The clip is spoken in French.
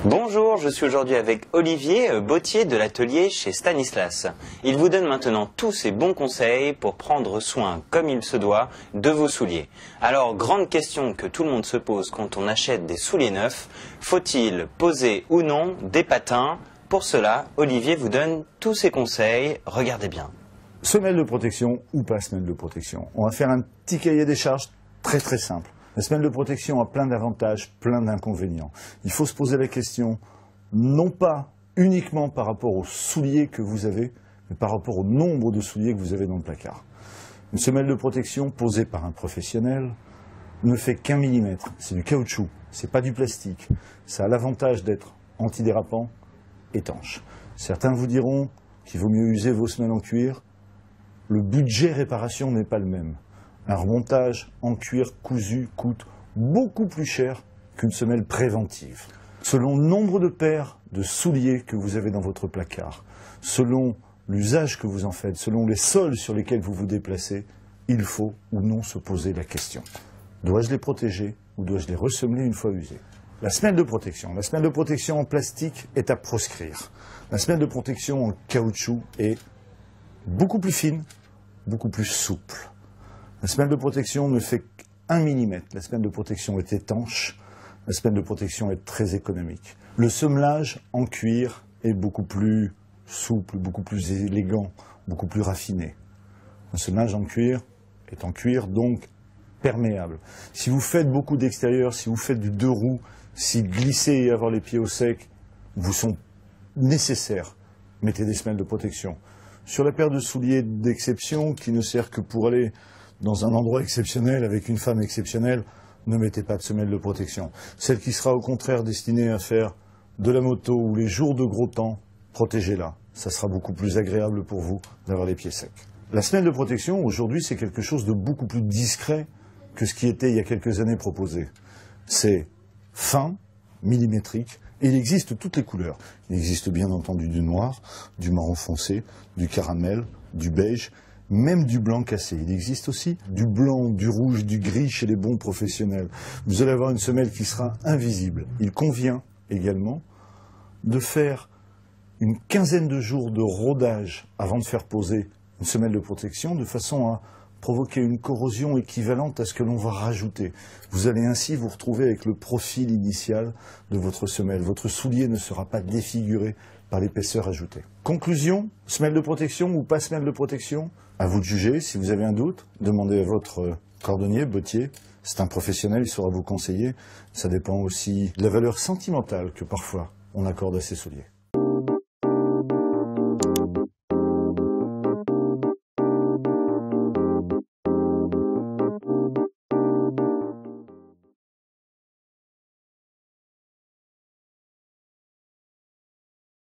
Bonjour, je suis aujourd'hui avec Olivier, bottier de l'atelier chez Stanislas. Il vous donne maintenant tous ses bons conseils pour prendre soin, comme il se doit, de vos souliers. Alors, grande question que tout le monde se pose quand on achète des souliers neufs, faut-il poser ou non des patins? Pour cela, Olivier vous donne tous ses conseils, regardez bien. Semelle de protection ou pas semelle de protection? On va faire un petit cahier des charges très simple. La semelle de protection a plein d'avantages, plein d'inconvénients. Il faut se poser la question, non pas uniquement par rapport aux souliers que vous avez, mais par rapport au nombre de souliers que vous avez dans le placard. Une semelle de protection posée par un professionnel ne fait qu'1 millimètre. C'est du caoutchouc, c'est pas du plastique. Ça a l'avantage d'être antidérapant, étanche. Certains vous diront qu'il vaut mieux user vos semelles en cuir. Le budget réparation n'est pas le même. Un remontage en cuir cousu coûte beaucoup plus cher qu'une semelle préventive. Selon le nombre de paires de souliers que vous avez dans votre placard, selon l'usage que vous en faites, selon les sols sur lesquels vous vous déplacez, il faut ou non se poser la question. Dois-je les protéger ou dois-je les ressemeler une fois usés? La semelle de protection. La semelle de protection en plastique est à proscrire. La semelle de protection en caoutchouc est beaucoup plus fine, beaucoup plus souple. La semelle de protection ne fait qu'1 millimètre. La semelle de protection est étanche. La semelle de protection est très économique. Le semelage en cuir est beaucoup plus souple, beaucoup plus élégant, beaucoup plus raffiné. Un semelage en cuir est en cuir, donc perméable. Si vous faites beaucoup d'extérieur, si vous faites du 2 roues, si glisser et avoir les pieds au sec vous sont nécessaires, mettez des semelles de protection. Sur la paire de souliers d'exception qui ne sert que pour aller dans un endroit exceptionnel avec une femme exceptionnelle, ne mettez pas de semelle de protection. Celle qui sera au contraire destinée à faire de la moto ou les jours de gros temps, protégez-la. Ça sera beaucoup plus agréable pour vous d'avoir les pieds secs. La semelle de protection, aujourd'hui, c'est quelque chose de beaucoup plus discret que ce qui était il y a quelques années proposé. C'est fin, millimétrique, et il existe toutes les couleurs. Il existe bien entendu du noir, du marron foncé, du caramel, du beige, même du blanc cassé. Il existe aussi du blanc, du rouge, du gris chez les bons professionnels. Vous allez avoir une semelle qui sera invisible. Il convient également de faire une quinzaine de jours de rodage avant de faire poser une semelle de protection de façon à provoquer une corrosion équivalente à ce que l'on va rajouter. Vous allez ainsi vous retrouver avec le profil initial de votre semelle. Votre soulier ne sera pas défiguré par l'épaisseur ajoutée. Conclusion, semelle de protection ou pas semelle de protection? À vous de juger. Si vous avez un doute, demandez à votre cordonnier, bottier. C'est un professionnel, il saura vous conseiller. Ça dépend aussi de la valeur sentimentale que parfois on accorde à ces souliers.